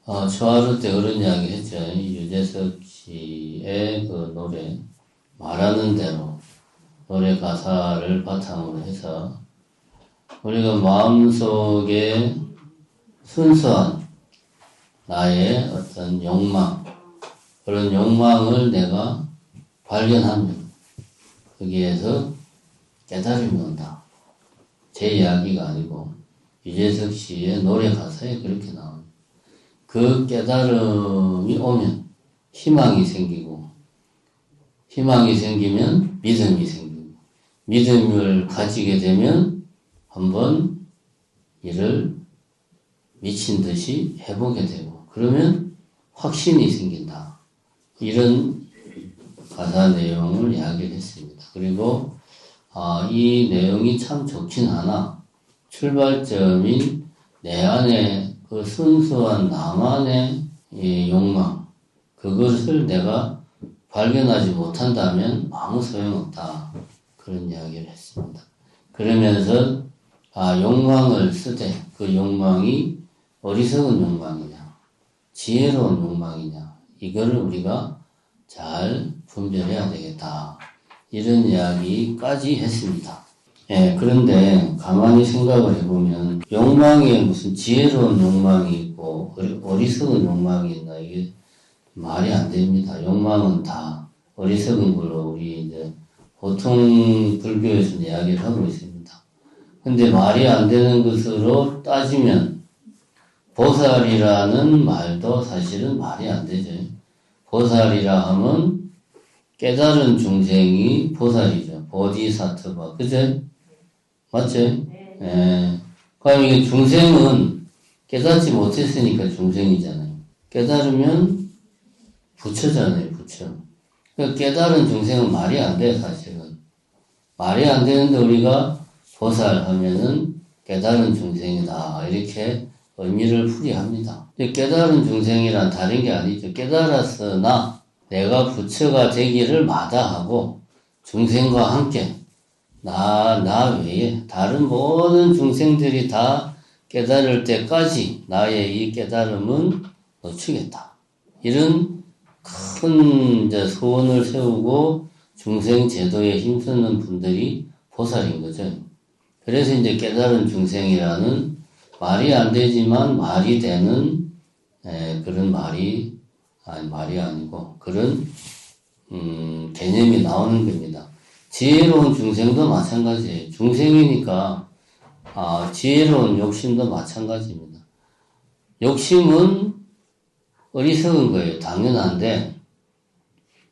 초하루 때 그런 이야기 했죠. 유재석 씨의 그 노래, 말하는 대로 노래 가사를 바탕으로 해서 우리가 마음속에 순수한 나의 어떤 욕망, 그런 욕망을 내가 발견하면 거기에서 깨달음이 온다. 제 이야기가 아니고 유재석 씨의 노래 가사에 그렇게 나옵니다. 그 깨달음이 오면 희망이 생기고, 희망이 생기면 믿음이 생기고, 믿음을 가지게 되면 한번 일을 미친 듯이 해보게 되고, 그러면 확신이 생긴다. 이런 가사 내용을 이야기를 했습니다. 그리고 이 내용이 참 좋긴 하나 출발점인 내 안에 그 순수한 나만의 이 욕망, 그것을 내가 발견하지 못한다면 아무 소용없다. 그런 이야기를 했습니다. 그러면서 욕망을 쓰되 그 욕망이 어리석은 욕망이냐, 지혜로운 욕망이냐, 이거를 우리가 잘 분별해야 되겠다. 이런 이야기까지 했습니다. 그런데 가만히 생각을 해보면 욕망에 무슨 지혜로운 욕망이 있고 어리석은 욕망이 있나, 이게 말이 안 됩니다. 욕망은 다 어리석은 걸로 우리 이제 보통 불교에서 이야기를 하고 있습니다. 근데 말이 안 되는 것으로 따지면 보살이라는 말도 사실은 말이 안 되죠. 보살이라 하면 깨달은 중생이 보살이죠. 보디사트바. 그죠? 맞죠? 네. 그럼 이게 중생은 깨닫지 못했으니까 중생이잖아요. 깨달으면 부처잖아요, 부처. 그러니까 깨달은 중생은 말이 안 돼, 사실은. 말이 안 되는데 우리가 보살 하면은 깨달은 중생이다. 이렇게 의미를 풀이합니다. 깨달은 중생이란 다른 게 아니죠. 깨달았으나 내가 부처가 되기를 마다하고 중생과 함께 나 외에 다른 모든 중생들이 다 깨달을 때까지 나의 이 깨달음은 놓치겠다. 이런 큰 이제 소원을 세우고 중생 제도에 힘쓰는 분들이 보살인 거죠. 그래서 이제 깨달은 중생이라는 말이 안 되지만 말이 되는 그런 말이 아니고 그런 개념이 나오는 겁니다. 지혜로운 중생도 마찬가지예요. 중생이니까 지혜로운 욕심도 마찬가지입니다. 욕심은 어리석은 거예요. 당연한데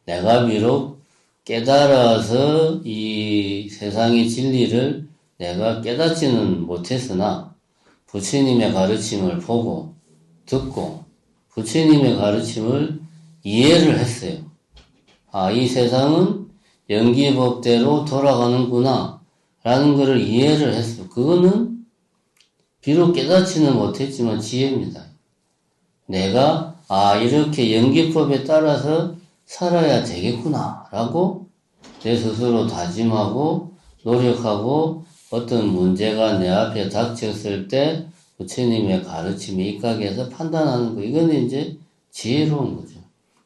내가 비록 깨달아서 이 세상의 진리를 내가 깨닫지는 못했으나 부처님의 가르침을 보고 듣고 부처님의 가르침을 이해를 했어요. 이 세상은 연기법대로 돌아가는구나 라는 것을 이해를 했어요. 그거는 비록 깨닫지는 못했지만 지혜입니다. 내가 이렇게 연기법에 따라서 살아야 되겠구나 라고 내 스스로 다짐하고 노력하고 어떤 문제가 내 앞에 닥쳤을 때 부처님의 가르침에 입각해서 판단하는 거, 이거는 이제 지혜로운 거죠.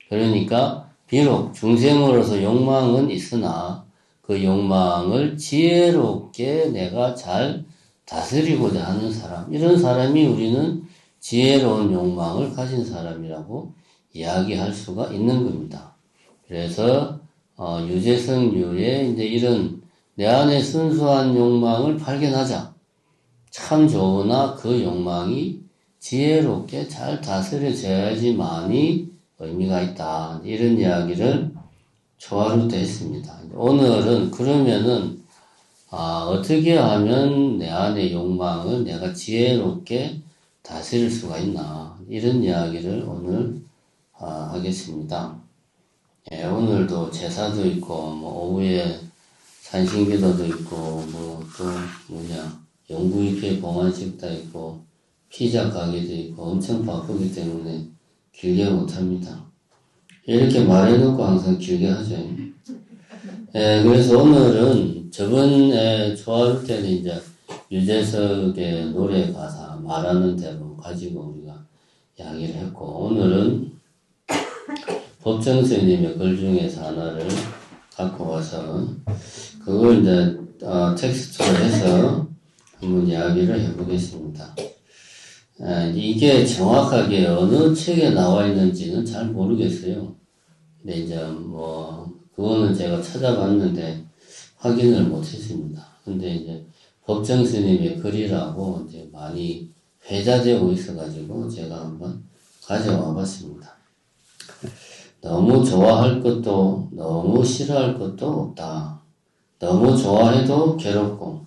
그러니까 비록 중생으로서 욕망은 있으나 그 욕망을 지혜롭게 내가 잘 다스리고자 하는 사람, 이런 사람이 우리는 지혜로운 욕망을 가진 사람이라고 이야기할 수가 있는 겁니다. 그래서 유재석류의 이제 이런 내 안의 순수한 욕망을 발견하자. 참 좋으나 그 욕망이 지혜롭게 잘 다스려져야지만이 의미가 있다. 이런 이야기를 초하루 때 했습니다. 오늘은 그러면은 어떻게 하면 내 안의 욕망을 내가 지혜롭게 다스릴 수가 있나, 이런 이야기를 오늘 하겠습니다. 오늘도 제사도 있고 오후에 산신기도도 있고 영구이회 봉안식도 있고 피자 가게도 있고 엄청 바쁘기 때문에 길게 못합니다. 이렇게 말해놓고 항상 길게 하죠. 그래서 오늘은 저번에 초하루 때는 이제 유재석의 노래 가사 말하는 대로 가지고 우리가 이야기를 했고, 오늘은 법정 스님의 글 중에서 하나를 갖고 와서 그걸 이제 텍스트로 해서 한번 이야기를 해보겠습니다. 이게 정확하게 어느 책에 나와 있는지는 잘 모르겠어요. 근데 이제 그거는 제가 찾아봤는데 확인을 못했습니다. 근데 이제 법정 스님의 글이라고 이제 많이 회자되고 있어가지고 제가 한번 가져와 봤습니다. 너무 좋아할 것도 너무 싫어할 것도 없다. 너무 좋아해도 괴롭고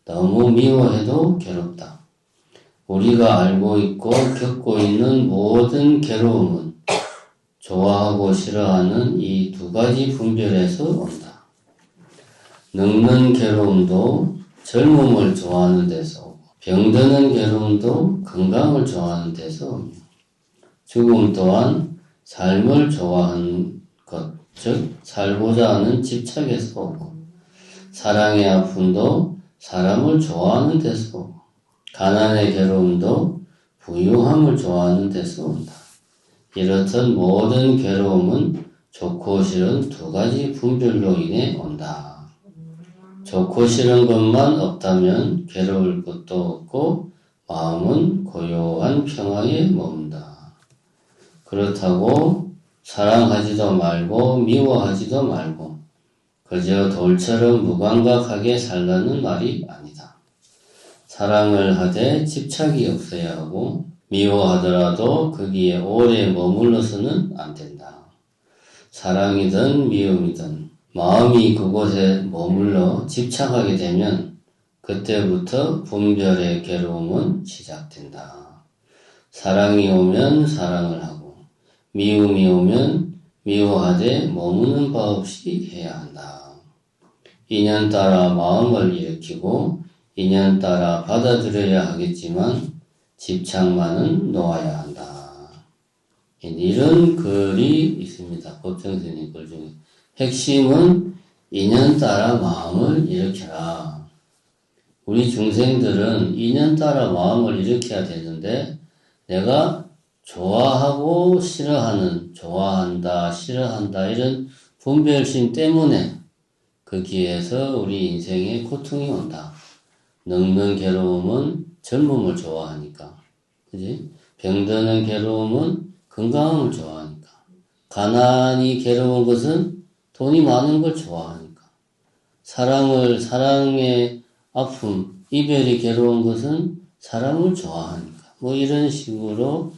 너무 미워해도 괴롭다. 우리가 알고 있고 겪고 있는 모든 괴로움은 좋아하고 싫어하는 이 두 가지 분별에서 온다. 늙는 괴로움도 젊음을 좋아하는 데서 오고 병드는 괴로움도 건강을 좋아하는 데서 옵니다. 죽음 또한 삶을 좋아하는 것, 즉 살고자 하는 집착에서 오고 사랑의 아픔도 사람을 좋아하는 데서 오고 가난의 괴로움도 부유함을 좋아하는 데서 온다. 이렇듯 모든 괴로움은 좋고 싫은 두 가지 분별로 인해 온다. 좋고 싫은 것만 없다면 괴로울 것도 없고 마음은 고요한 평화에 머문다. 그렇다고 사랑하지도 말고 미워하지도 말고 그저 돌처럼 무감각하게 살라는 말이 아니다. 사랑을 하되 집착이 없어야 하고 미워하더라도 거기에 오래 머물러서는 안 된다. 사랑이든 미움이든 마음이 그곳에 머물러 집착하게 되면 그때부터 분별의 괴로움은 시작된다. 사랑이 오면 사랑을 하고 미움이 오면 미워하되 머무는 바 없이 해야 한다. 인연 따라 마음을 일으키고 인연 따라 받아들여야 하겠지만 집착만은 놓아야 한다. 이런 글이 있습니다. 법정 스님 글 중에. 핵심은 인연 따라 마음을 일으켜라. 우리 중생들은 인연 따라 마음을 일으켜야 되는데 내가 좋아하고 싫어하는, 좋아한다, 싫어한다 이런 분별심 때문에 거기에서 우리 인생에 고통이 온다. 늙는 괴로움은 젊음을 좋아하니까. 그지? 병드는 괴로움은 건강함을 좋아하니까. 가난이 괴로운 것은 돈이 많은 걸 좋아하니까. 사랑의 아픔, 이별이 괴로운 것은 사랑을 좋아하니까. 이런 식으로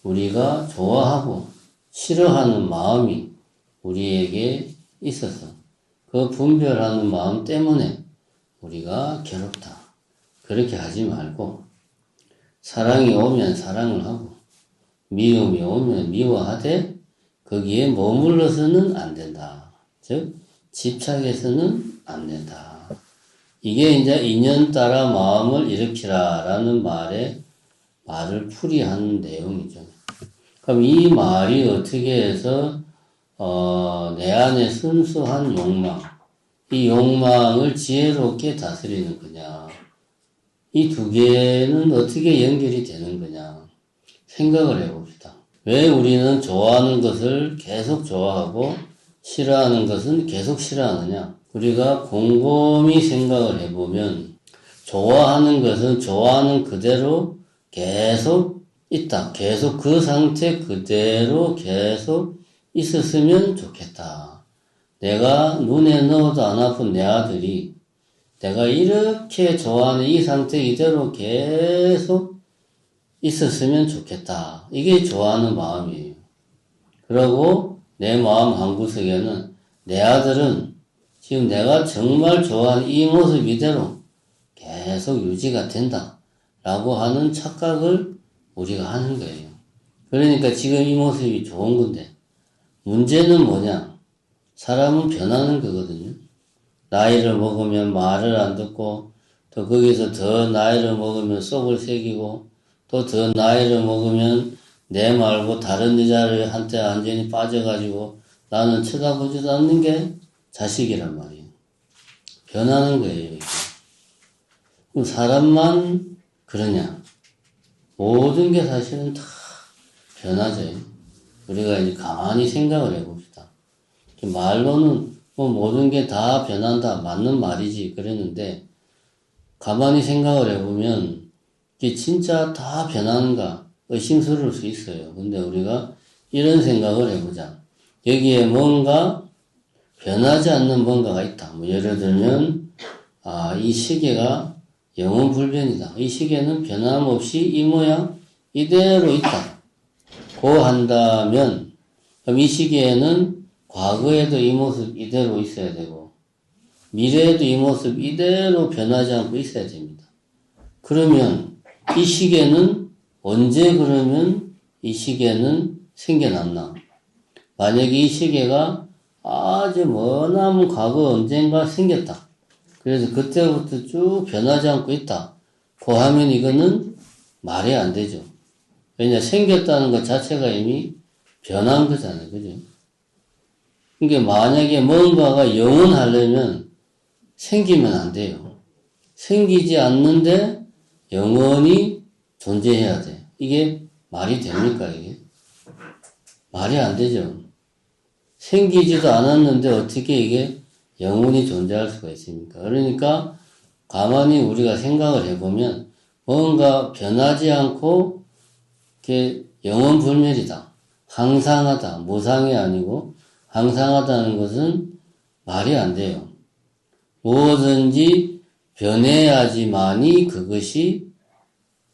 우리가 좋아하고 싫어하는 마음이 우리에게 있어서 그 분별하는 마음 때문에 우리가 괴롭다. 그렇게 하지 말고 사랑이 오면 사랑을 하고 미움이 오면 미워하되 거기에 머물러서는 안 된다. 즉 집착해서는 안 된다. 이게 이제 인연 따라 마음을 일으키라라는 말을 풀이하는 내용이죠. 그럼 이 말이 어떻게 해서 내 안에 순수한 욕망, 이 욕망을 지혜롭게 다스리는 거냐? 이 두 개는 어떻게 연결이 되는 거냐? 생각을 해봅시다. 왜 우리는 좋아하는 것을 계속 좋아하고 싫어하는 것은 계속 싫어하느냐? 우리가 곰곰이 생각을 해보면 좋아하는 것은 좋아하는 그대로 계속 있다. 계속 그 상태 그대로 계속 있었으면 좋겠다. 내가 눈에 넣어도 안 아픈 내 아들이 내가 이렇게 좋아하는 이 상태 이대로 계속 있었으면 좋겠다. 이게 좋아하는 마음이에요. 그리고 내 마음 한구석에는 내 아들은 지금 내가 정말 좋아하는 이 모습 이대로 계속 유지가 된다. 라고 하는 착각을 우리가 하는 거예요. 그러니까 지금 이 모습이 좋은 건데 문제는 뭐냐? 사람은 변하는 거거든요. 나이를 먹으면 말을 안 듣고 또 거기서 더 나이를 먹으면 속을 새기고 또 더 나이를 먹으면 내 말고 다른 여자를 한테 완전히 빠져가지고 나는 쳐다보지도 않는 게 자식이란 말이에요. 변하는 거예요. 이게. 그럼 사람만 그러냐? 모든 게 사실은 다 변하죠. 우리가 이제 가만히 생각을 해봅시다. 말로는 뭐 모든 게 다 변한다. 맞는 말이지. 그랬는데, 가만히 생각을 해보면, 이게 진짜 다 변하는가? 의심스러울 수 있어요. 근데 우리가 이런 생각을 해보자. 여기에 뭔가 변하지 않는 뭔가가 있다. 뭐 예를 들면, 이 시계가 영원불변이다. 이 시계는 변함없이 이 모양 이대로 있다. 고 한다면, 그럼 이 시계에는 과거에도 이 모습 이대로 있어야 되고, 미래에도 이 모습 이대로 변하지 않고 있어야 됩니다. 그러면 이 시계는 언제 그러면 이 시계는 생겨났나? 만약에 이 시계가 아주 머나먼 과거 언젠가 생겼다. 그래서 그때부터 쭉 변하지 않고 있다. 고 하면 이거는 말이 안 되죠. 왜냐, 생겼다는 것 자체가 이미 변한 거잖아요. 그죠? 그러니까 만약에 뭔가가 영원하려면 생기면 안 돼요. 생기지 않는데 영원히 존재해야 돼. 이게 말이 됩니까, 이게? 말이 안 되죠. 생기지도 않았는데 어떻게 이게 영원히 존재할 수가 있습니까? 그러니까 가만히 우리가 생각을 해보면 뭔가 변하지 않고 이렇게 영원불멸이다. 항상하다. 무상이 아니고 항상하다는 것은 말이 안 돼요. 무엇든지 변해야지만이 그것이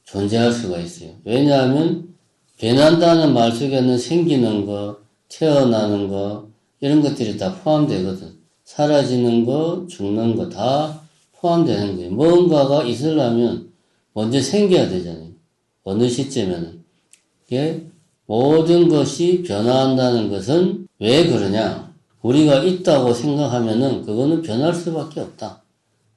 존재할 수가 있어요. 왜냐하면 변한다는 말 속에는 생기는 거, 태어나는 거 이런 것들이 다 포함되거든. 사라지는 거, 죽는 거 다 포함되는 거예요. 뭔가가 있으려면 먼저 생겨야 되잖아요. 어느 시점에는. 모든 것이 변화한다는 것은 왜 그러냐? 우리가 있다고 생각하면은 그거는 변할 수밖에 없다.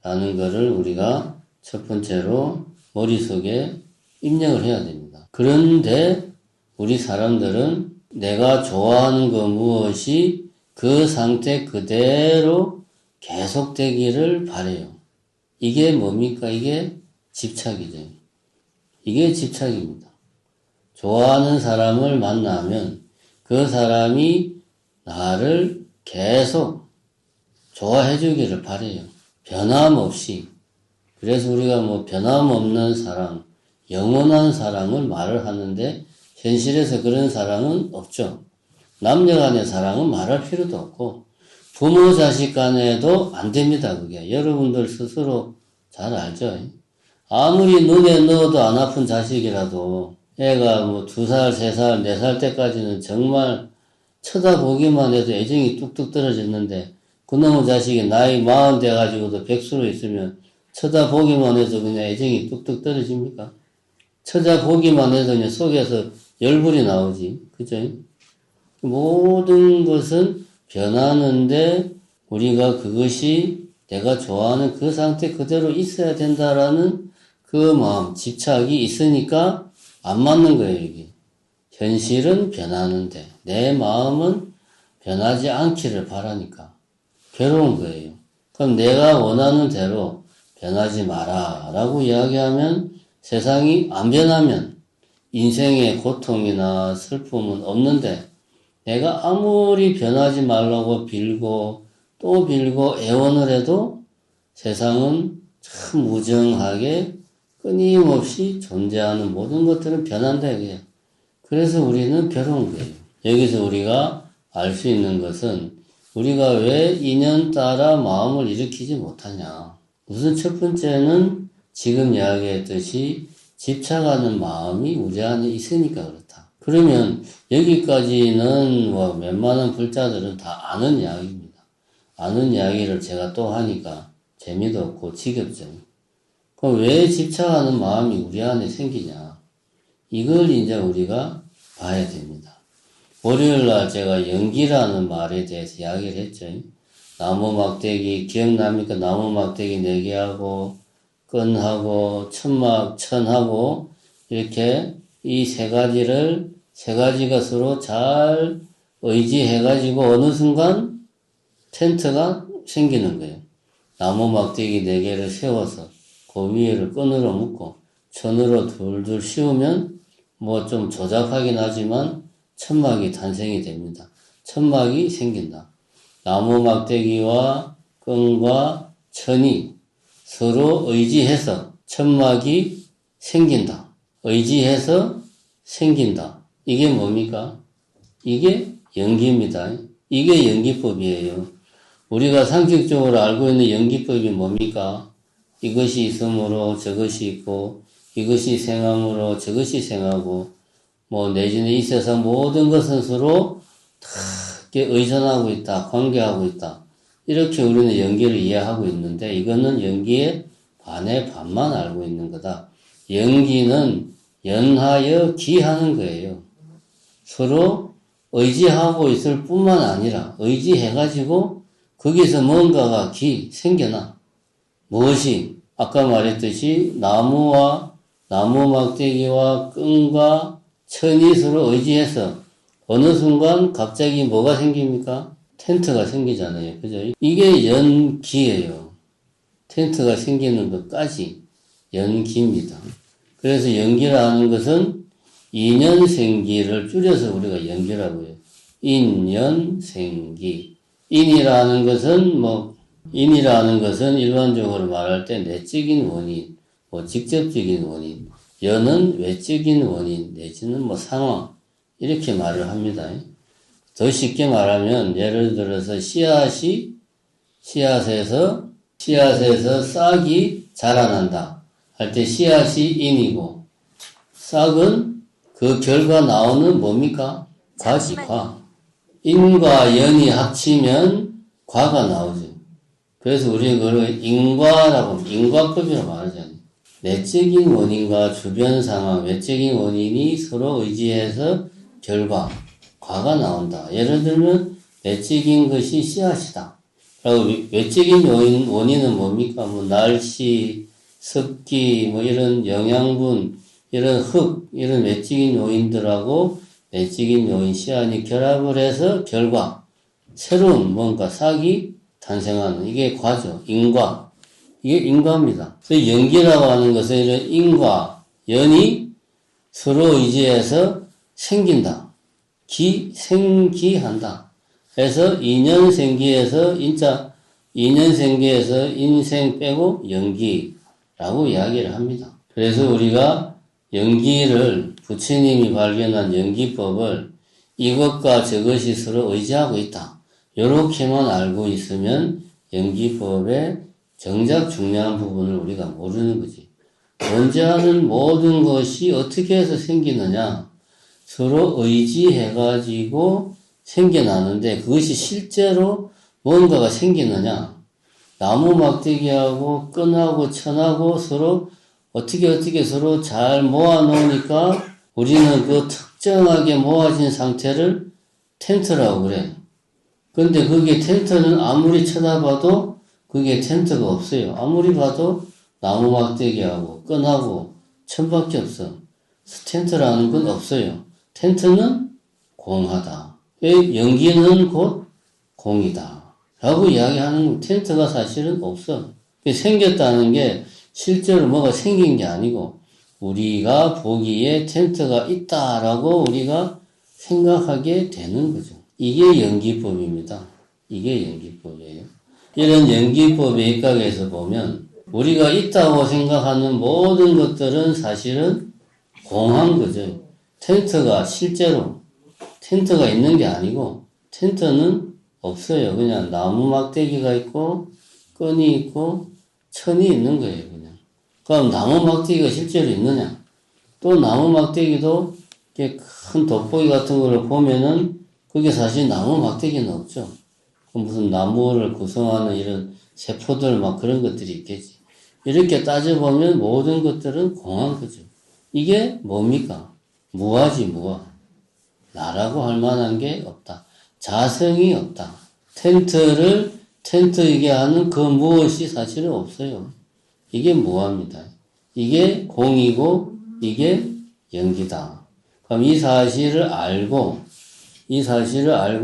라는 것을 우리가 첫 번째로 머릿속에 입력을 해야 됩니다. 그런데 우리 사람들은 내가 좋아하는 거 무엇이 그 상태 그대로 계속되기를 바래요. 이게 뭡니까? 이게 집착이죠. 이게 집착입니다. 좋아하는 사람을 만나면 그 사람이 나를 계속 좋아해 주기를 바래요. 변함없이. 그래서 우리가 뭐 변함없는 사랑, 영원한 사랑을 말을 하는데 현실에서 그런 사랑은 없죠. 남녀 간의 사랑은 말할 필요도 없고 부모 자식 간에도 안 됩니다. 그게 여러분들 스스로 잘 알죠. 아무리 눈에 넣어도 안 아픈 자식이라도 애가 뭐 2살, 3살, 4살 때까지는 정말 쳐다보기만 해도 애정이 뚝뚝 떨어졌는데 그놈의 자식이 나이 40 돼가지고도 백수로 있으면 쳐다보기만 해도 그냥 애정이 뚝뚝 떨어집니까? 쳐다보기만 해도 그냥 속에서 열불이 나오지. 그죠? 모든 것은 변하는데 우리가 그것이 내가 좋아하는 그 상태 그대로 있어야 된다라는 그 마음, 집착이 있으니까 안 맞는 거예요, 이게. 현실은 변하는데 내 마음은 변하지 않기를 바라니까 괴로운 거예요. 그럼 내가 원하는 대로 변하지 마라 라고 이야기하면 세상이 안 변하면 인생의 고통이나 슬픔은 없는데 내가 아무리 변하지 말라고 빌고 또 빌고 애원을 해도 세상은 참 무정하게 끊임없이 존재하는 모든 것들은 변한다 이거예요. 그래서 우리는 괴로운 거예요. 여기서 우리가 알 수 있는 것은 우리가 왜 인연 따라 마음을 일으키지 못하냐. 우선 첫 번째는 지금 이야기했듯이 집착하는 마음이 우리 안에 있으니까 그렇다. 그러면 여기까지는 뭐 웬만한 불자들은 다 아는 이야기입니다. 아는 이야기를 제가 또 하니까 재미도 없고 지겹죠. 그럼 왜 집착하는 마음이 우리 안에 생기냐? 이걸 이제 우리가 봐야 됩니다. 월요일날 제가 연기라는 말에 대해서 이야기를 했죠. 나무 막대기 기억납니까? 나무 막대기 4개하고 끈하고 천막 천하고 이렇게 이 세 가지가 서로 잘 의지해가지고 어느 순간 텐트가 생기는 거예요. 나무 막대기 4개를 세워서 그 위에를 끈으로 묶고 천으로 둘둘 씌우면 뭐 좀 조잡하긴 하지만 천막이 탄생이 됩니다. 천막이 생긴다. 나무 막대기와 끈과 천이 서로 의지해서 천막이 생긴다. 의지해서 생긴다. 이게 뭡니까? 이게 연기입니다. 이게 연기법이에요. 우리가 상식적으로 알고 있는 연기법이 뭡니까? 이것이 있으므로 저것이 있고, 이것이 생함으로 저것이 생하고, 뭐 내지는 이 세상 모든 것은 서로 다 의존하고 있다, 관계하고 있다. 이렇게 우리는 연기를 이해하고 있는데 이거는 연기의 반의 반만 알고 있는 거다. 연기는 연하여 기하는 거예요. 서로 의지하고 있을 뿐만 아니라 의지해가지고 거기서 뭔가가 생겨나. 무엇이? 아까 말했듯이 나무 막대기와 끈과 천이 서로 의지해서 어느 순간 갑자기 뭐가 생깁니까? 텐트가 생기잖아요. 그죠? 이게 연기예요. 텐트가 생기는 것까지 연기입니다. 그래서 연기라는 것은 인연생기를 줄여서 우리가 연기라고 해요. 인연생기. 인이라는 것은 일반적으로 말할 때 내적인 원인, 뭐 직접적인 원인, 연은 외적인 원인, 내지는 뭐 상황, 이렇게 말을 합니다. 더 쉽게 말하면 예를 들어서 씨앗에서 싹이 자라난다 할 때 씨앗이 인이고 싹은 그 결과 나오는 뭡니까? 과지, 과. 인과 연이 합치면 과가 나오죠. 그래서 우리가 그걸 인과법이라고 말하잖아요. 내적인 원인과 주변 상황, 외적인 원인이 서로 의지해서 결과, 과가 나온다. 예를 들면 내적인 것이 씨앗이다. 그리고 외적인 원인은 뭡니까? 뭐 날씨, 습기, 뭐 이런 영양분, 이런 흙, 이런 외적인 요인들하고 내적인 요인, 씨앗이 결합을 해서 결과, 새로운 뭔가 싹이 탄생하는 이게 과죠. 인과. 이게 인과입니다. 그래서 연기라고 하는 것은 이런 인과, 연이 서로 의지해서 생긴다. 생기한다. 그래서 인연생기에서 인생 빼고 연기라고 이야기를 합니다. 그래서 우리가 연기를 부처님이 발견한 연기법을 이것과 저것이 서로 의지하고 있다. 이렇게만 알고 있으면 연기법의 정작 중요한 부분을 우리가 모르는 거지. 존재하는 모든 것이 어떻게 해서 생기느냐? 서로 의지해가지고 생겨나는데 그것이 실제로 뭔가가 생기느냐? 나무 막대기하고 끈하고 천하고 서로 어떻게 서로 잘 모아놓으니까 우리는 그 특정하게 모아진 상태를 텐트라고 그래. 근데 그게 텐트는 아무리 쳐다봐도 그게 텐트가 없어요. 아무리 봐도 나무 막대기하고 끈하고 천밖에 없어. 텐트라는 건 없어요. 텐트는 공하다. 연기는 곧 공이다. 라고 이야기하는 텐트가 사실은 없어. 생겼다는 게 실제로 뭐가 생긴 게 아니고 우리가 보기에 텐트가 있다라고 우리가 생각하게 되는 거죠. 이게 연기법입니다. 이게 연기법이에요. 이런 연기법에 입각해서 보면 우리가 있다고 생각하는 모든 것들은 사실은 공한 거죠. 텐트가 실제로 텐트가 있는 게 아니고 텐트는 없어요. 그냥 나무 막대기가 있고 끈이 있고 천이 있는 거예요. 그냥. 그럼 나무 막대기가 실제로 있느냐? 또 나무 막대기도 이렇게 큰 돋보기 같은 걸 보면은 그게 사실 나무 막대기는 없죠. 무슨 나무를 구성하는 이런 세포들 막 그런 것들이 있겠지. 이렇게 따져보면 모든 것들은 공한 거죠. 이게 뭡니까? 무아지, 무아. 나라고 할 만한 게 없다. 자성이 없다. 텐트이게 하는 그 무엇이 사실은 없어요. 이게 무아입니다. 이게 공이고, 이게 연기다. 그럼 이 사실을 알고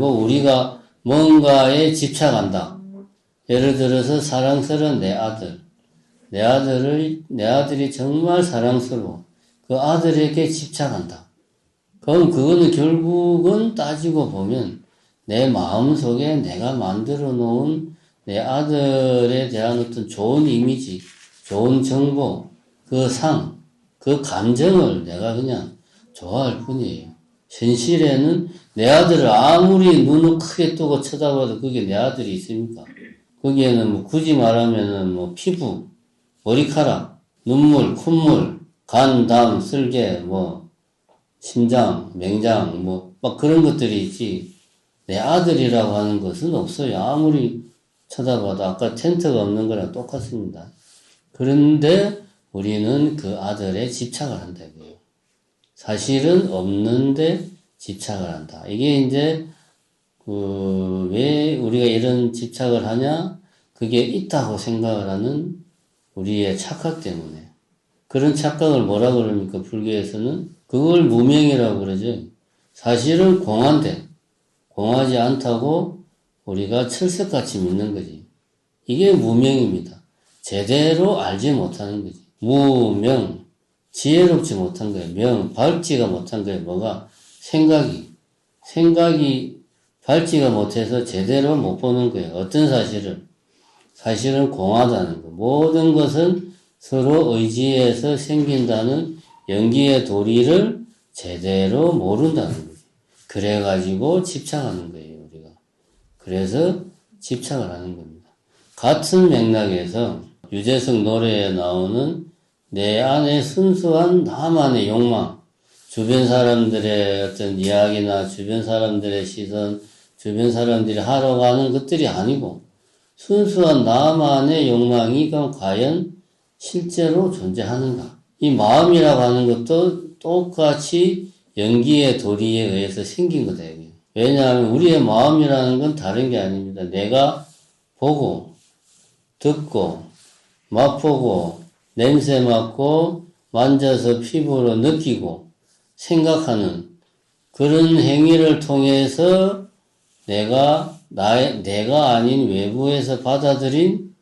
우리가 뭔가에 집착한다. 예를 들어서 사랑스러운 내 아들이 정말 사랑스러워. 그 아들에게 집착한다. 그럼 그거는 결국은 따지고 보면 내 마음속에 내가 만들어 놓은 내 아들에 대한 어떤 좋은 이미지, 좋은 정보, 그 상, 그 감정을 내가 그냥 좋아할 뿐이에요. 현실에는 내 아들을 아무리 눈을 크게 뜨고 쳐다봐도 그게 내 아들이 있습니까? 거기에는 뭐 굳이 말하면은 뭐 피부, 머리카락, 눈물, 콧물, 간, 담, 쓸개, 뭐 심장, 맹장, 뭐 막 그런 것들이 있지. 내 아들이라고 하는 것은 없어요. 아무리 쳐다봐도 아까 텐트가 없는 거랑 똑같습니다. 그런데 우리는 그 아들에 집착을 한다고요. 사실은 없는데 집착을 한다. 이게 이제 왜 우리가 이런 집착을 하냐? 그게 있다고 생각을 하는 우리의 착각 때문에. 그런 착각을 뭐라 그럽니까? 불교에서는 그걸 무명이라고 그러죠. 사실은 공한데 공하지 않다고 우리가 철석같이 믿는 거지. 이게 무명입니다. 제대로 알지 못하는 거지. 무명, 지혜롭지 못한 거예요. 명, 밝지가 못한 거예요. 뭐가? 생각이 밝지가 못해서 제대로 못 보는 거예요. 어떤 사실을? 사실은 공하다는 거. 모든 것은 서로 의지해서 생긴다는 연기의 도리를 제대로 모른다는 거지. 그래가지고 집착하는 거예요, 우리가. 그래서 집착을 하는 겁니다. 같은 맥락에서 유재석 노래에 나오는 내 안의 순수한 나만의 욕망, 주변 사람들의 어떤 이야기나 주변 사람들의 시선, 주변 사람들이 하러 가는 것들이 아니고 순수한 나만의 욕망이 그럼 과연 실제로 존재하는가? 이 마음이라고 하는 것도 똑같이 연기의 도리에 의해서 생긴 거다. 왜냐하면 우리의 마음이라는 건 다른 게 아닙니다. 내가 보고, 듣고, 맛보고, 냄새 맡고, 만져서 피부로 느끼고, 생각하는 그런 행위를 통해서 내가 아닌 외부에서 받아들인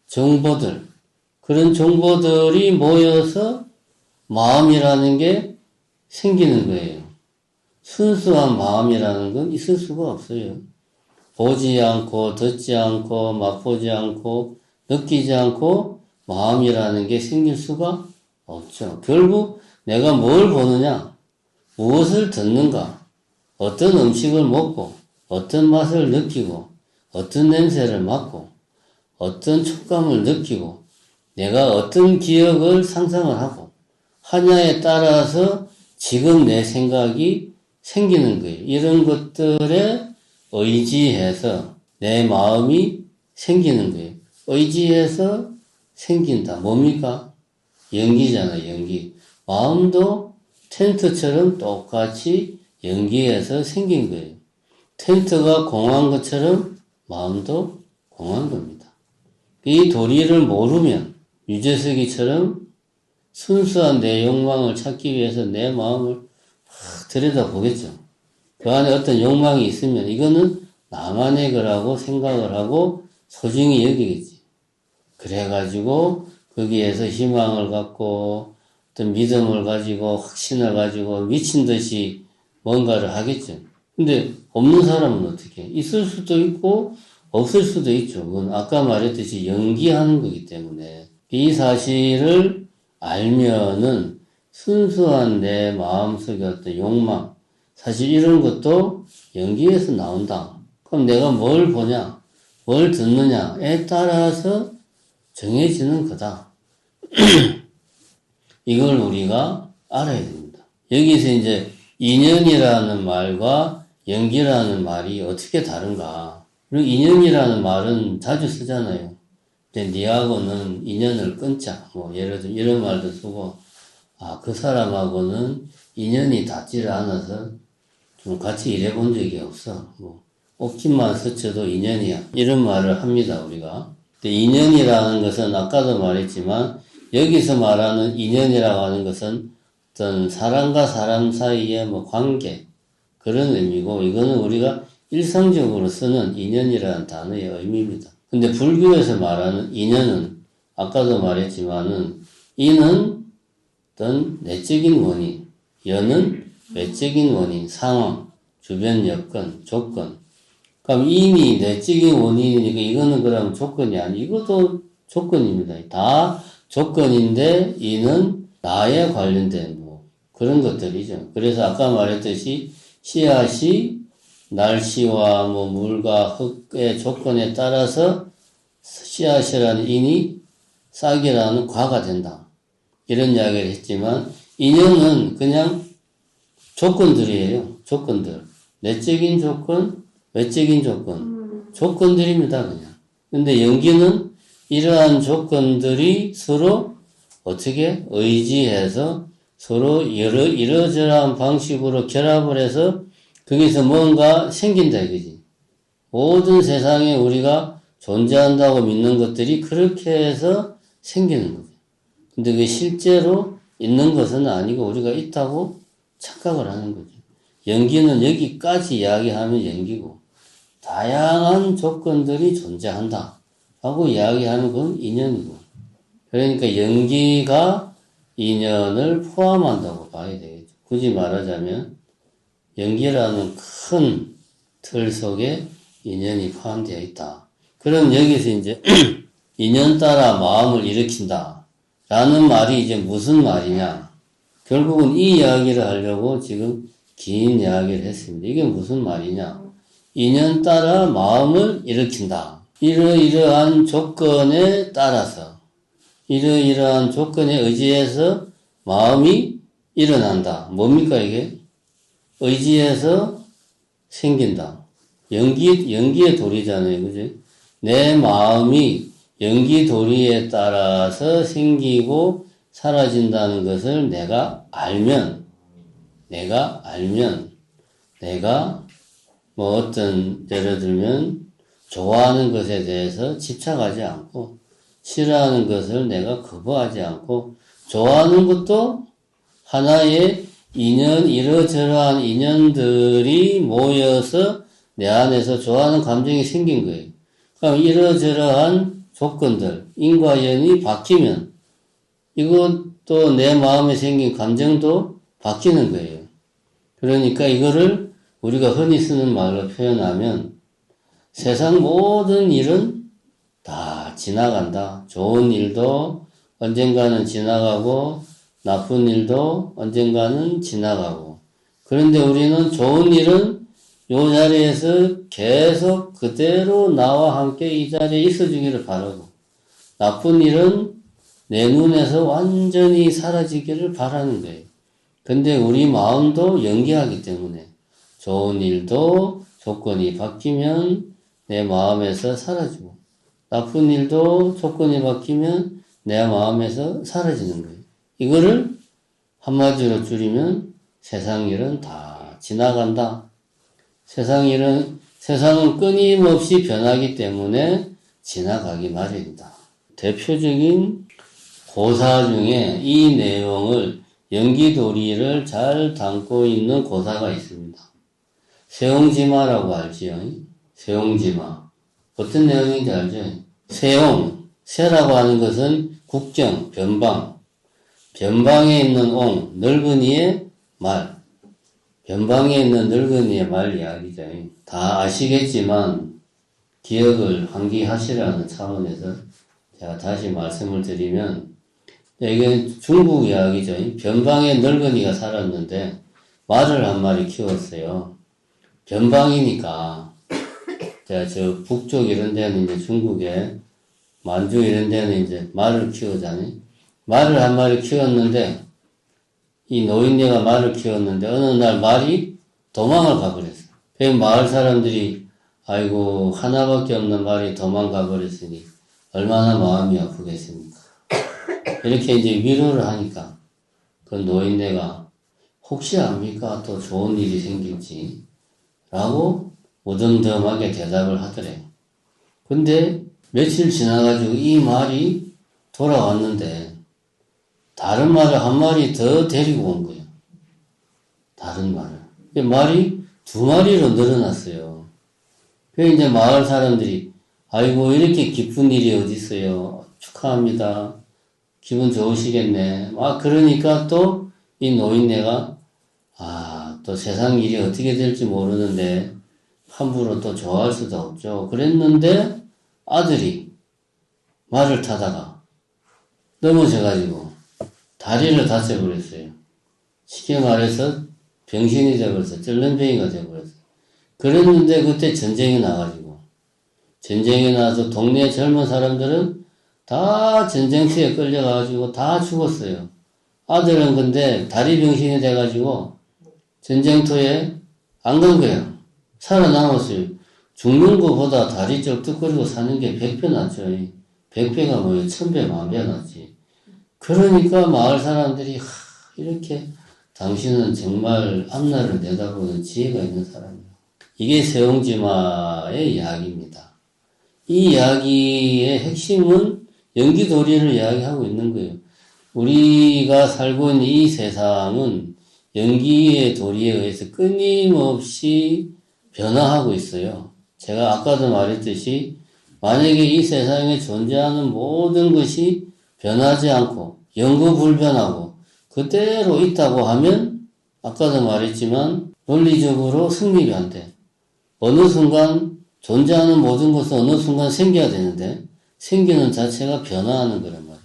정보들, 그런 정보들이 모여서 마음이라는 게 생기는 거예요. 순수한 마음이라는 건 있을 수가 없어요. 보지 않고, 듣지 않고, 맛보지 않고, 느끼지 않고, 마음이라는 게 생길 수가 없죠. 결국 내가 뭘 보느냐, 무엇을 듣는가, 어떤 음식을 먹고, 어떤 맛을 느끼고, 어떤 냄새를 맡고, 어떤 촉감을 느끼고, 내가 어떤 기억을 상상을 하고, 하냐에 따라서 지금 내 생각이 생기는 거예요. 이런 것들에 의지해서 내 마음이 생기는 거예요. 의지해서 생긴다. 뭡니까? 연기잖아요, 연기. 마음도 텐트처럼 똑같이 연기해서 생긴 거예요. 텐트가 공한 것처럼 마음도 공한 겁니다. 이 도리를 모르면 유재석이처럼 순수한 내 욕망을 찾기 위해서 내 마음을 들여다보겠죠. 그 안에 어떤 욕망이 있으면 이거는 나만의 거라고 생각을 하고 소중히 여기겠지. 그래가지고 거기에서 희망을 갖고 어떤 믿음을 가지고 확신을 가지고 미친 듯이 뭔가를 하겠죠. 근데 없는 사람은 어떻게 해? 있을 수도 있고 없을 수도 있죠. 그건 아까 말했듯이 연기하는 거기 때문에 이 사실을 알면은 순수한 내 마음속의 어떤 욕망, 사실 이런 것도 연기에서 나온다. 그럼 내가 뭘 보냐, 뭘 듣느냐에 따라서 정해지는 거다. 이걸 우리가 알아야 됩니다. 여기서 이제 인연이라는 말과 연기라는 말이 어떻게 다른가. 그리고 인연이라는 말은 자주 쓰잖아요. 근데 니하고는 인연을 끊자. 뭐 예를 들어 이런 말도 쓰고, 그 사람하고는 인연이 닿지를 않아서 좀 같이 일해본 적이 없어. 뭐 옷깃만 스쳐도 인연이야. 이런 말을 합니다, 우리가. 근데 인연이라는 것은 아까도 말했지만 여기서 말하는 인연이라고 하는 것은 어떤 사람과 사람 사이의 뭐 관계, 그런 의미고, 이거는 우리가 일상적으로 쓰는 인연이라는 단어의 의미입니다. 근데 불교에서 말하는 인연은 아까도 말했지만은 이는 어떤 내적인 원인, 연은 외적인 원인, 상황, 주변 여건, 조건. 그럼 인이 내적인 원인이니까 이거는 그럼 조건이 아니고 이것도 조건입니다. 다 조건인데 이는 나에 관련된 뭐 그런 것들이죠. 그래서 아까 말했듯이 씨앗이 날씨와 뭐 물과 흙의 조건에 따라서 씨앗이라는 인이 싹이라는 과가 된다. 이런 이야기를 했지만 인연은 그냥 조건들이에요. 조건들. 내적인 조건, 외적인 조건. 조건들입니다. 그냥. 근데 연기는 이러한 조건들이 서로 어떻게 의지해서 서로 이러저러한 방식으로 결합을 해서 거기서 뭔가 생긴다 이거지. 모든 세상에 우리가 존재한다고 믿는 것들이 그렇게 해서 생기는 거죠. 근데 그게 실제로 있는 것은 아니고 우리가 있다고 착각을 하는 거죠. 연기는 여기까지 이야기하면 연기고 다양한 조건들이 존재한다 하고 이야기하는 건 인연이고 그러니까 연기가 인연을 포함한다고 봐야 되겠죠. 굳이 말하자면 연기라는 큰 틀 속에 인연이 포함되어 있다. 그럼 여기서 이제 인연 따라 마음을 일으킨다 라는 말이 이제 무슨 말이냐. 결국은 이 이야기를 하려고 지금 긴 이야기를 했습니다. 이게 무슨 말이냐. 인연 따라 마음을 일으킨다. 이러이러한 조건에 따라서 이러이러한 조건에 의지해서 마음이 일어난다. 뭡니까 이게? 의지해서 생긴다. 연기의 도리잖아요. 그지? 내 마음이 연기 도리에 따라서 생기고 사라진다는 것을 내가 알면 내가 뭐 어떤 예를 들면 좋아하는 것에 대해서 집착하지 않고 싫어하는 것을 내가 거부하지 않고 좋아하는 것도 하나의 인연, 이러저러한 인연들이 모여서 내 안에서 좋아하는 감정이 생긴 거예요. 그럼 이러저러한 조건들, 인과 연이 바뀌면 이것도 내 마음에 생긴 감정도 바뀌는 거예요. 그러니까 이거를 우리가 흔히 쓰는 말로 표현하면 세상 모든 일은 다 지나간다. 좋은 일도 언젠가는 지나가고 나쁜 일도 언젠가는 지나가고 그런데 우리는 좋은 일은 이 자리에서 계속 그대로 나와 함께 이 자리에 있어주기를 바라고 나쁜 일은 내 눈에서 완전히 사라지기를 바라는 거예요. 근데 우리 마음도 연기하기 때문에 좋은 일도 조건이 바뀌면 내 마음에서 사라지고 나쁜 일도 조건이 바뀌면 내 마음에서 사라지는 거예요. 이거를 한마디로 줄이면 세상 일은 다 지나간다. 세상은 끊임없이 변하기 때문에 지나가기 마련이다. 대표적인 고사 중에 이 내용을 연기도리를 잘 담고 있는 고사가 있습니다. 세옹지마라고 알지요? 세옹지마. 어떤 내용인지 알죠? 세라고 하는 것은 국경, 변방. 변방에 있는 옹, 늙은이의 말. 변방에 있는 늙은이의 말 이야기죠. 다 아시겠지만 기억을 환기하시라는 차원에서 제가 다시 말씀을 드리면 이게 중국 이야기죠. 변방에 늙은이가 살았는데 말을 한 마리 키웠어요. 변방이니까 제가 저 북쪽 이런 데는 이제 중국에 만주 이런 데는 이제 말을 키우잖아요. 말을 한 마리 키웠는데 이 노인네가 말을 키웠는데 어느 날 말이 도망을 가버렸어요. 그 마을 사람들이 아이고 하나밖에 없는 말이 도망가 버렸으니 얼마나 마음이 아프겠습니까. 이렇게 이제 위로를 하니까 그 노인네가 혹시 압니까? 또 좋은 일이 생길지 라고 무덤덤하게 대답을 하더래요. 근데 며칠 지나가지고 이 말이 돌아왔는데 다른 말을 한 마리 더 데리고 온 거예요. 다른 말을. 말이 두 마리로 늘어났어요. 그래서 이제 마을 사람들이 아이고 이렇게 기쁜 일이 어디 있어요. 축하합니다. 기분 좋으시겠네. 막 그러니까 또 이 노인네가 또 세상 일이 어떻게 될지 모르는데 함부로 또 좋아할 수도 없죠. 그랬는데 아들이 말을 타다가 넘어져가지고 다리를 다쳐버렸어요. 쉽게 말해서 병신이 되어버렸어요. 쩔렁뱅이가 되어버렸어요. 그랬는데 그때 전쟁이 나가지고 전쟁이 나서 동네 젊은 사람들은 다 전쟁터에 끌려가가지고 다 죽었어요. 아들은 근데 다리 병신이 돼가지고 전쟁터에 안 간 거야. 살아남았어요. 죽는 것보다 다리 쩔뚝거리고 사는 게 100배 낫죠. 100배가 뭐예요? 1000배, 1000배 낫지. 그러니까 마을 사람들이 이렇게 당신은 정말 앞날을 내다보는 지혜가 있는 사람이야. 이게 세옹지마의 이야기입니다. 이 이야기의 핵심은 연기도리를 이야기하고 있는 거예요. 우리가 살고 있는 이 세상은 연기의 도리에 의해서 끊임없이 변화하고 있어요. 제가 아까도 말했듯이 만약에 이 세상에 존재하는 모든 것이 변하지 않고 영구불변하고 그대로 있다고 하면 아까도 말했지만 논리적으로 성립이 안 돼. 어느 순간 존재하는 모든 것은 어느 순간 생겨야 되는데 생기는 자체가 변화하는 거란 말이에요.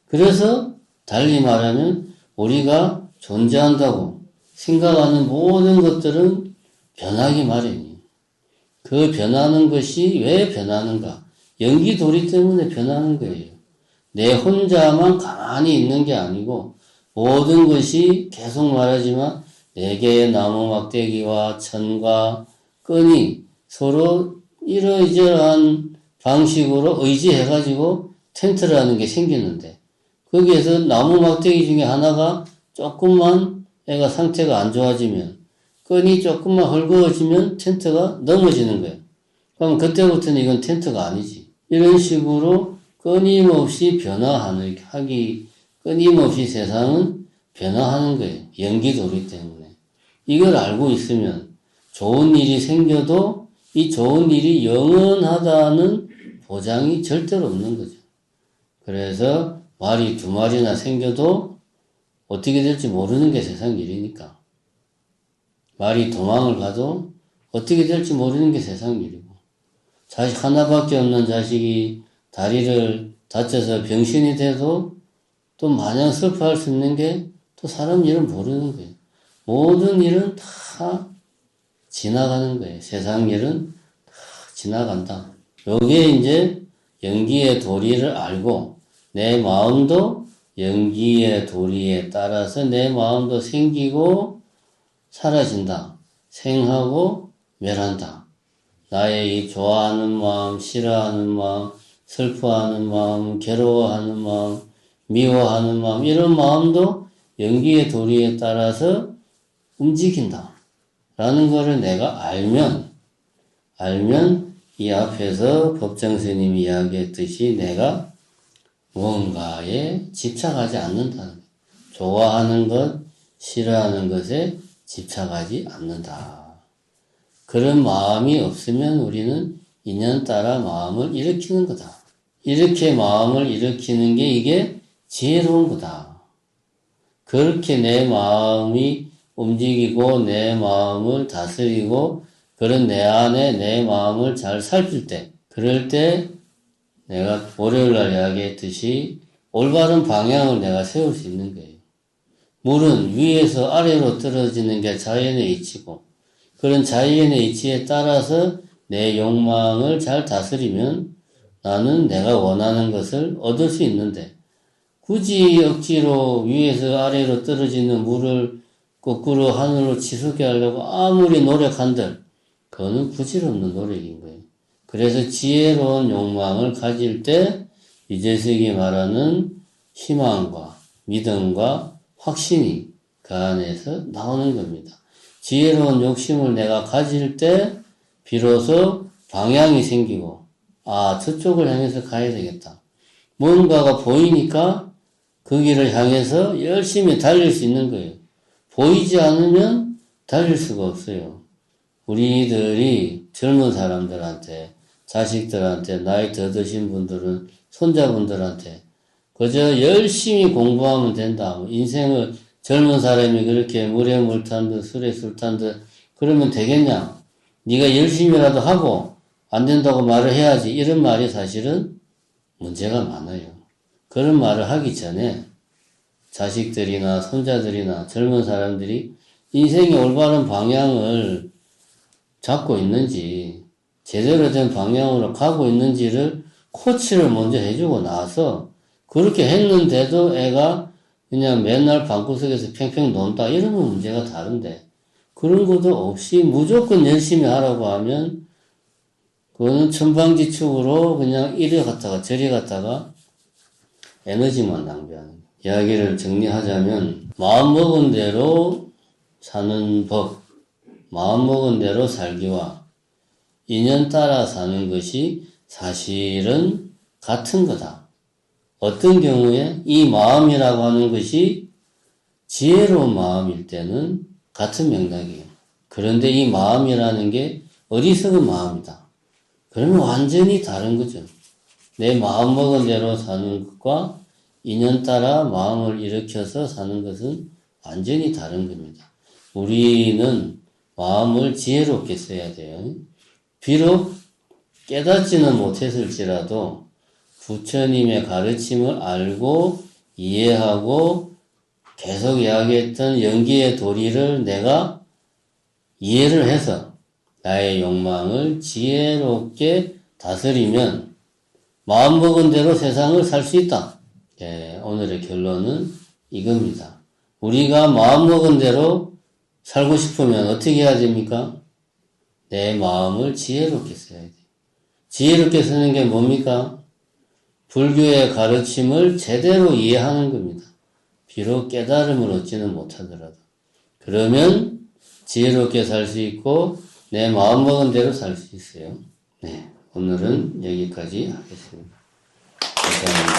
그래서 달리 말하면 우리가 존재한다고 생각하는 모든 것들은 변하기 마련이에요. 그 변하는 것이 왜 변하는가? 연기도리 때문에 변하는 거예요. 내 혼자만 가만히 있는 게 아니고 모든 것이 계속 말하지만 네 개의 나무 막대기와 천과 끈이 서로 이러이러한 방식으로 의지해가지고 텐트를 하는 게 생기는데 거기에서 나무 막대기 중에 하나가 조금만 애가 상태가 안 좋아지면 끈이 조금만 헐거워지면 텐트가 넘어지는 거예요. 그럼 그때부터는 이건 텐트가 아니지. 이런 식으로 끊임없이 끊임없이 세상은 변화하는 거예요. 연기도리 때문에. 이걸 알고 있으면 좋은 일이 생겨도 이 좋은 일이 영원하다는 보장이 절대로 없는 거죠. 그래서 말이 2마리나 생겨도 어떻게 될지 모르는 게 세상 일이니까. 말이 도망을 가도 어떻게 될지 모르는 게 세상 일이고. 자식 하나밖에 없는 자식이 다리를 다쳐서 병신이 돼도 또 마냥 슬퍼할 수 있는 게 또 사람 일은 모르는 거예요. 모든 일은 다 지나가는 거예요. 세상 일은 다 지나간다. 요게 이제 연기의 도리를 알고 내 마음도 연기의 도리에 따라서 내 마음도 생기고 사라진다. 생하고 멸한다. 나의 이 좋아하는 마음, 싫어하는 마음, 슬퍼하는 마음, 괴로워하는 마음, 미워하는 마음 이런 마음도 연기의 도리에 따라서 움직인다. 라는 거를 내가 알면 이 앞에서 법정스님이 이야기했듯이 내가 무언가에 집착하지 않는다는 거예요. 좋아하는 것, 싫어하는 것에 집착하지 않는다. 그런 마음이 없으면 우리는 인연 따라 마음을 일으키는 거다. 이렇게 마음을 일으키는 게 이게 지혜로운 거다. 그렇게 내 마음이 움직이고 내 마음을 다스리고 그런 내 안에 내 마음을 잘 살필 때 그럴 때 내가 월요일날 이야기했듯이 올바른 방향을 내가 세울 수 있는 거예요. 물은 위에서 아래로 떨어지는 게 자연의 이치고 그런 자연의 이치에 따라서 내 욕망을 잘 다스리면 나는 내가 원하는 것을 얻을 수 있는데 굳이 억지로 위에서 아래로 떨어지는 물을 거꾸로 하늘로 치솟게 하려고 아무리 노력한들 그거는 부질없는 노력인 거예요. 그래서 지혜로운 욕망을 가질 때 유재석이 말하는 희망과 믿음과 확신이 그 안에서 나오는 겁니다. 지혜로운 욕심을 내가 가질 때 비로소 방향이 생기고 저쪽을 향해서 가야 되겠다. 뭔가가 보이니까 그 길을 향해서 열심히 달릴 수 있는 거예요. 보이지 않으면 달릴 수가 없어요. 우리들이 젊은 사람들한테 자식들한테 나이 더 드신 분들은 손자분들한테 그저 열심히 공부하면 된다. 인생을 젊은 사람이 그렇게 물에 물 탄 듯 술에 술 탄 듯 그러면 되겠냐? 네가 열심히라도 하고 안 된다고 말을 해야지. 이런 말이 사실은 문제가 많아요. 그런 말을 하기 전에 자식들이나 손자들이나 젊은 사람들이 인생의 올바른 방향을 잡고 있는지 제대로 된 방향으로 가고 있는지를 코치를 먼저 해주고 나서 그렇게 했는데도 애가 그냥 맨날 방구석에서 팽팽 논다 이러면 문제가 다른데 그런 것도 없이 무조건 열심히 하라고 하면 그거는 천방지축으로 그냥 이리 갔다가 저리 갔다가 에너지만 낭비하는 거예요. 이야기를 정리하자면 마음먹은 대로 사는 법, 마음먹은 대로 살기와 인연 따라 사는 것이 사실은 같은 거다. 어떤 경우에 이 마음이라고 하는 것이 지혜로운 마음일 때는 같은 맥락이에요. 그런데 이 마음이라는 게 어리석은 마음이다. 그러면 완전히 다른 거죠. 내 마음먹은 대로 사는 것과 인연 따라 마음을 일으켜서 사는 것은 완전히 다른 겁니다. 우리는 마음을 지혜롭게 써야 돼요. 비록 깨닫지는 못했을지라도 부처님의 가르침을 알고 이해하고 계속 이야기했던 연기의 도리를 내가 이해를 해서 나의 욕망을 지혜롭게 다스리면 마음먹은 대로 세상을 살 수 있다. 예, 오늘의 결론은 이겁니다. 우리가 마음먹은 대로 살고 싶으면 어떻게 해야 됩니까? 내 마음을 지혜롭게 써야 돼요. 지혜롭게 쓰는 게 뭡니까? 불교의 가르침을 제대로 이해하는 겁니다. 비록 깨달음을 얻지는 못하더라도. 그러면 지혜롭게 살 수 있고 내 마음먹은 대로 살 수 있어요. 네, 오늘은 여기까지 하겠습니다. 감사합니다.